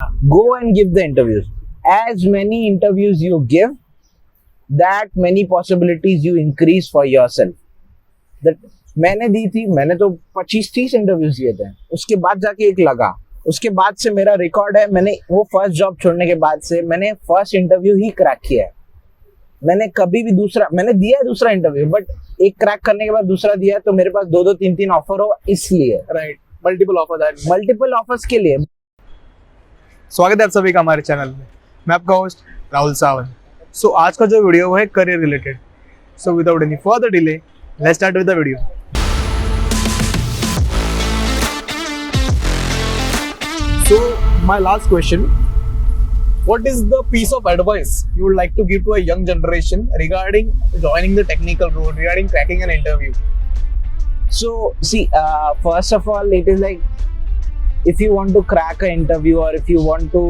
Go and give the interviews. As many interviews you give, that many possibilities you increase for yourself. That मैंने दी थी, मैंने तो 25-30 interviews दिए थे, उसके बाद जाके एक लगा, उसके बाद से मेरा रिकॉर्ड है, मैंने वो फर्स्ट जॉब छोड़ने के बाद से मैंने फर्स्ट इंटरव्यू ही क्रैक किया है. मैंने कभी भी मैंने दिया है दूसरा इंटरव्यू, बट एक क्रैक करने के बाद दूसरा दिया है, तो मेरे पास 2-2, 3-3 ऑफर हो, इसलिए. राइट, मल्टीपल ऑफर्स के लिए. स्वागत है आप सभी का हमारे चैनल में. मैं आपका होस्ट राहुल सावंत. सो आज का जो वीडियो है career related. So without any further delay, let's start with the video. So my last question, what is the piece of advice you would like to give to a young generation regarding joining the technical role, regarding cracking an interview? So see, first of all, it is like, if you want to crack an interview, or if you want to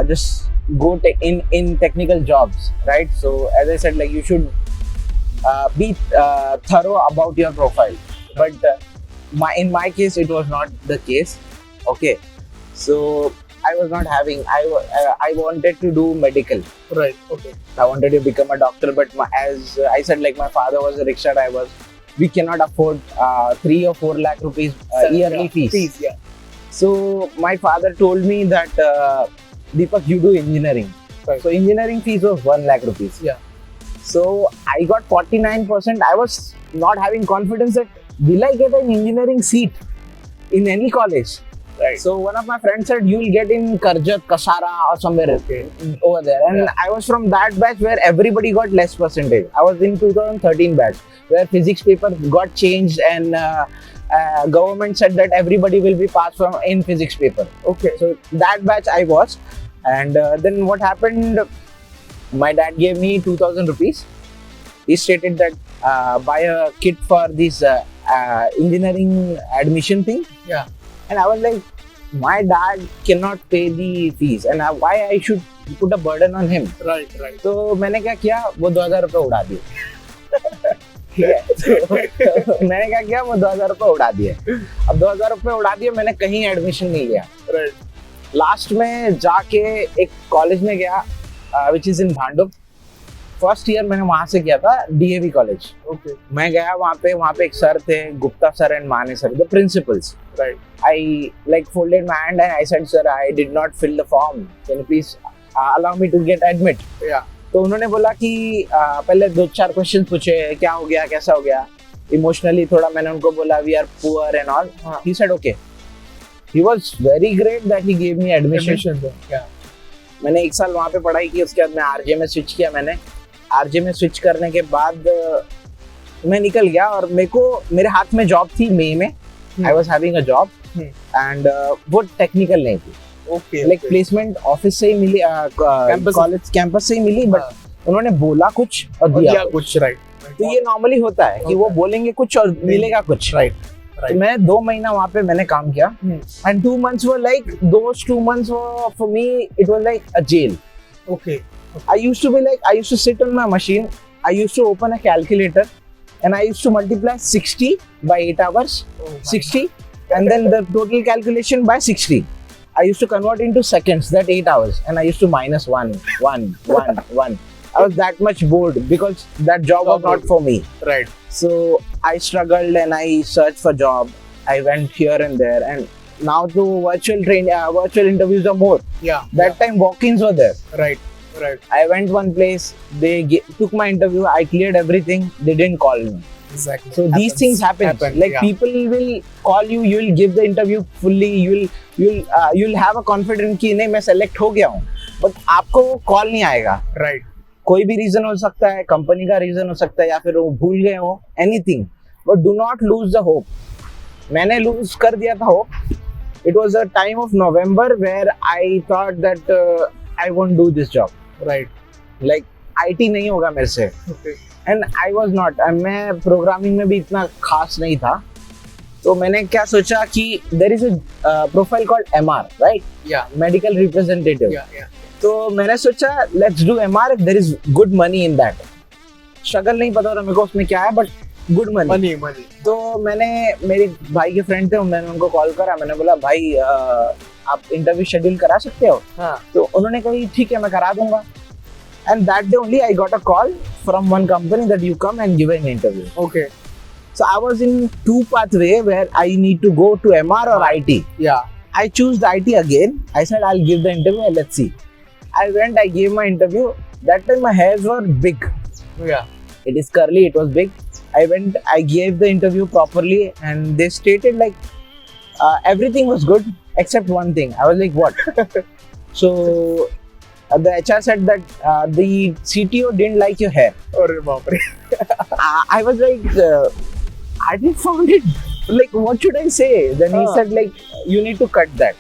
just go in technical jobs, right? So as I said, like, you should be thorough about your profile. But in my case, it was not the case. Okay, so I was not having. I wanted to do medical. Right. Okay. I wanted to become a doctor, but as I said, like, my father was a rickshaw driver. We cannot afford 3 or 4 lakh rupees yearly fees. Yeah. So my father told me that Deepak, you do engineering. Right. So engineering fees was 1 lakh rupees. Yeah. So I got 49%. I was not having confidence that will I get an engineering seat in any college. Right. So one of my friends said, you will get in Karjat, Kasara or somewhere over there. And Yeah. I was from that batch where everybody got less percentage. I was in 2013 batch where physics paper got changed, and government said that everybody will be passed from in physics paper. Okay. So that batch I was. And then what happened, my dad gave me 2,000 rupees. He stated that buy a kit for this engineering admission thing. Yeah. And I was like, my dad cannot pay the fees, and why I should put a burden on him? Right. Right. तो मैंने क्या किया, वो 2,000 रुपये उड़ा दिए. ठीक है, तो मैंने क्या किया, वो 2,000 रुपये उड़ा दिए. अब 2,000 रुपये उड़ा दिए, मैंने कहीं एडमिशन नहीं लिया. Right. लास्ट में जाके एक कॉलेज में गया, which is in Bhandup. First year मैंने वहां से किया था, DAV कॉलेज. Okay. मैं गया वहाँ पे एक सर थे, गुप्ता सर एंड माने sir, the principles. Right. I like folded my hand and I said, sir, I did not fill the form. Can you please allow me to get admit? Yeah. तो उन्होंने बोला कि पहले 2-4 question पूछे, क्या हो गया, कैसा हो गया. इमोशनली थोड़ा मैंने उनको बोला, we are poor and all. He said okay. He was very great that he gave me admission. Yeah. मैंने 1 साल वहाँ पे पढ़ाई की, उसके बाद मैं RJ में स्विच किया. मैंने RJ में स्विच करने के बाद मैं निकल गया, और मेरे हाथ में जॉब थी मई में. I was having a job. And वो टेक्निकल नहीं थी. Okay. लाइक प्लेसमेंट ऑफिस से ही मिली, कॉलेज कैंपस से ही मिली, बट उन्होंने बोला कुछ और दिया कुछ. Right. तो ये नॉर्मली होता है कि वो बोलेंगे कुछ और मिलेगा कुछ. Right. तो मैं 2 महीना वहाँ पे मैंने काम किया, and 2 months were like, those 2 months were for me, it was like a jail. Okay. I used to sit on my machine, I used to open a calculator, and I used to multiply 60 by 8 hours, 60, and then the total calculation by 60. I used to convert into seconds, that 8 hours, and I used to minus 1. I was that much bored because that job was not for me. Right. So I struggled and I searched for job. I went here and there, and now the virtual interviews are more. Yeah. That time walk-ins were there. Right. Right. I went one place, they took my interview, I cleared everything, they didn't call me. Exactly. So these things happen. Like, people will call you, you will give the interview fully, you'll have a confidence कि नहीं मैं select हो गया हूँ, but आपको वो call नहीं आएगा. Right. कोई भी reason हो सकता है, कंपनी का reason हो सकता है, या फिर वो भूल गए हो, anything. But do not lose the hope. मैंने lose कर दिया था hope. It was a time of November where I thought that I won't do this job. Right. Like, IT नहीं होगा मेरे से. Okay. And I was not. मैं programming में भी इतना खास नहीं था. तो मैंने क्या सोचा कि there is a profile called MR, right? Yeah. Medical representative. Yeah. तो मैंने सोचा let's do MR if there is good money in that. Struggle नहीं पता था मेरे को उसमें क्या है, but good money. Money. तो मैंने, मेरे भाई के फ्रेंड थे, मैंने उनको कॉल करा. मैंने बोला, भाई आप इंटरव्यू शेड्यूल करा सकते हो? हाँ. तो उन्होंने कही ठीक है मैं करा दूंगा. And that day only I got a call from one company that you come and give an interview. Okay. So I was in two pathway where I need to go to MR or IT. Yeah. I choose the IT again. I said I'll give the interview and let's see. I went, I gave my interview. That time my hairs were big. Yeah. It is curly, it was big. I went, I gave the interview properly and they stated like everything was good except one thing. I was like, what? So the HR said that the CTO didn't like your hair. अरे बाप रे. I was like, I didn't find it. Like, what should I say? Then he said like, you need to cut that.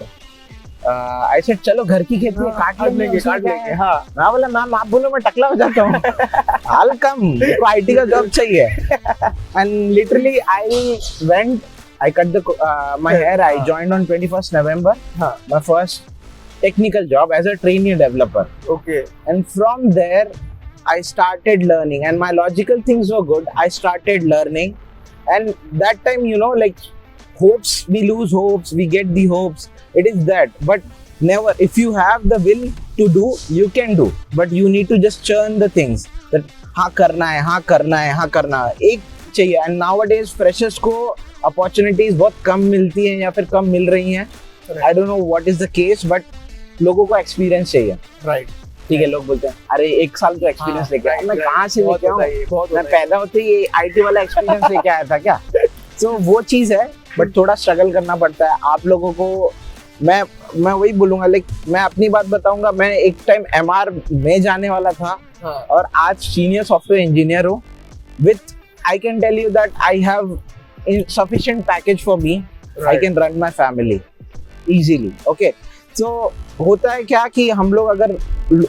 I said, चलो घर की खेती है, काट लेंगे. हाँ. मैं बोला मैम आप बोलो मैं टकला हो जाता हूँ. I'll come. मेरे को IT का जॉब चाहिए. And literally I went, I cut my hair. I joined on 21st November. My first technical job as a trainee developer. Okay. And from there I started learning and my logical things were good. I started learning and that time, you know, like hopes, we lose hopes, we get the hopes. It is that, but never, if you have the will to do, you can do, but you need to just churn the things that हाँ करना है, हाँ करना है, हाँ करना है, एक चाहिए. And nowadays freshers को opportunities बहुत कम मिलती हैं या फिर कम मिल रही हैं. I don't know what is the case, but लोगों को एक्सपीरियंस चाहिए. राइट. ठीक है, लोग बोलते हैं अरे एक साल तो एक्सपीरियंस लेके आया. मैं कहाँ से लेके आऊँ? मैं पैदा होते ही IT वाला एक्सपीरियंस लेके आया था क्या? तो वो चीज़ है, बट थोड़ा स्ट्रगल करना पड़ता है आप लोगों को. मैं वही बोलूँगा, लाइक मैं अपनी बात बताऊँगा. मैं एक टाइम MR में जाने वाला था और आज सीनियर सॉफ्टवेयर इंजीनियर हूँ. With I can tell you that I have sufficient package for me. I can run my family easily. Okay. So होता है क्या कि हम लोग अगर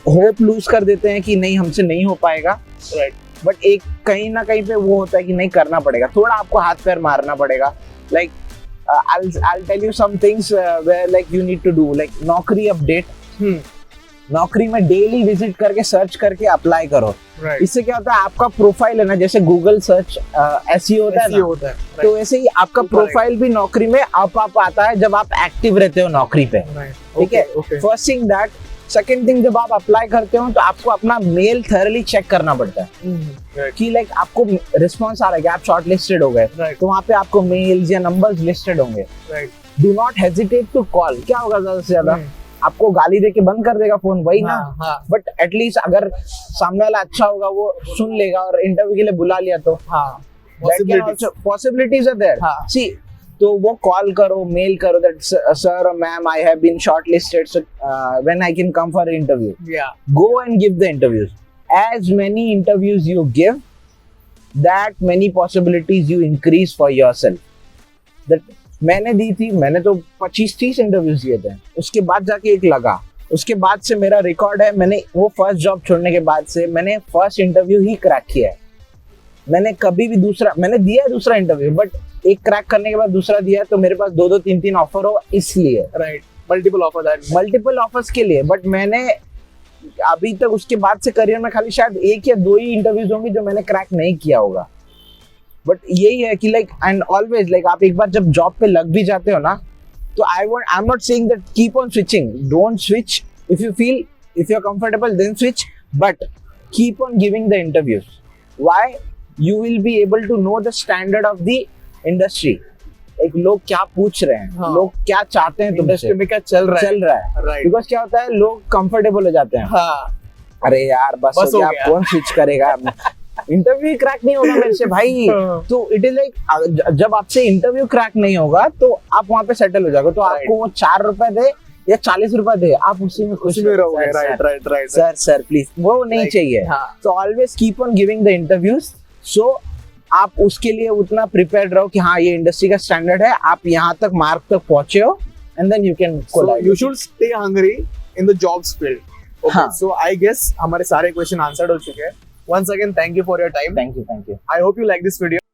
होप लूज कर देते हैं कि नहीं हमसे नहीं हो पाएगा, राइट, बट एक कहीं ना कहीं पे वो होता है कि नहीं करना पड़ेगा, थोड़ा आपको हाथ पैर मारना पड़ेगा. Like I'll tell you some things where like you need to do, like नौकरी अपडेट. नौकरी में डेली विजिट करके सर्च करके अप्लाई करो. इससे क्या होता है आपका प्रोफाइल है ना, जैसे गूगल सर्च SEO होता है ना, तो वैसे ही आपका प्रोफाइल भी नौकरी में अप आता है जब आप एक्टिव रहते हो नौकरी पे. ठीक है, first thing that. Second thing, जब आप अप्लाई करते हो तो आपको अपना मेल थॉरली चेक करना पड़ता है कि लाइक आपको रिस्पॉन्स आ रहा है कि आप शॉर्ट लिस्टेड हो गए, तो वहाँ पे आपको मेल्स या नंबर्स लिस्टेड होंगे. Do not hesitate to call. क्या होगा ज्यादा से ज्यादा आपको गाली दे के बंद कर देगा फोन, वही ना. बट एटलीस्ट अगर सामने वाला अच्छा होगा वो सुन लेगा और इंटरव्यू के लिए बुला लिया तो पॉसिबिलिटीज आर देयर. सी, तो वो कॉल करो, मेल करो दैट सर और ma'am I have been shortlisted, so when I can come for interview. Go and give the interviews. As many interviews you give, that many possibilities you increase for yourself. That मैंने दी थी, मैंने तो 25-30 interviews दिए थे, उसके बाद जाके एक लगा. उसके बाद से मेरा रिकॉर्ड है, मैंने वो फर्स्ट जॉब छोड़ने के बाद से मैंने फर्स्ट इंटरव्यू ही क्रैक किया है. मैंने कभी भी मैंने दिया है दूसरा इंटरव्यू, बट एक क्रैक करने के बाद दूसरा दिया तो मेरे पास 2-2, 3-3 ऑफर हो इसलिए. राइट, मल्टीपल ऑफर्स के लिए. बट मैंने अभी तक उसके बाद से करियर में खाली शायद 1 या 2 ही इंटरव्यूज होंगे जो मैंने क्रैक नहीं किया होगा. बट यही है कि लाइक एंड ऑलवेज लाइक आप एक बार जब जॉब पे लग भी जाते हो ना, तो I am not saying that keep on switching. Don't switch. If you feel, if you are comfortable then switch, but keep on giving the interviews. Why? You will be able to know the standard of the industry. एक लोग क्या पूछ रहे हैं, लोग क्या चाहते हैं, इंडस्ट्री में क्या चल रहा है. बिकॉज क्या होता है लोग कंफर्टेबल हो जाते हैं. अरे यार बस हो गया, कौन स्विच करेगा. इंटरव्यू क्रैक नहीं होगा मेरे से भाई. तो इट इज लाइक जब आपसे इंटरव्यू क्रैक नहीं होगा तो आप वहाँ पे सेटल हो जाओगे. तो आपको वो 4 रुपए दे या 40 रुपए दे, आप उसी में खुश रहोगे. राइट. सर प्लीज, वो नहीं चाहिए. तो always keep on giving the interviews. So आप उसके लिए उतना प्रिपेयर्ड रहो कि हाँ ये इंडस्ट्री का स्टैंडर्ड है, आप यहाँ तक मार्क तक पहुंचे हो, and then you can. You should stay hungry in the jobs field. So I guess हमारे सारे क्वेश्चन आंसर्ड हो चुके हैं. Once again, thank you for your time. Thank you. I hope you like this video.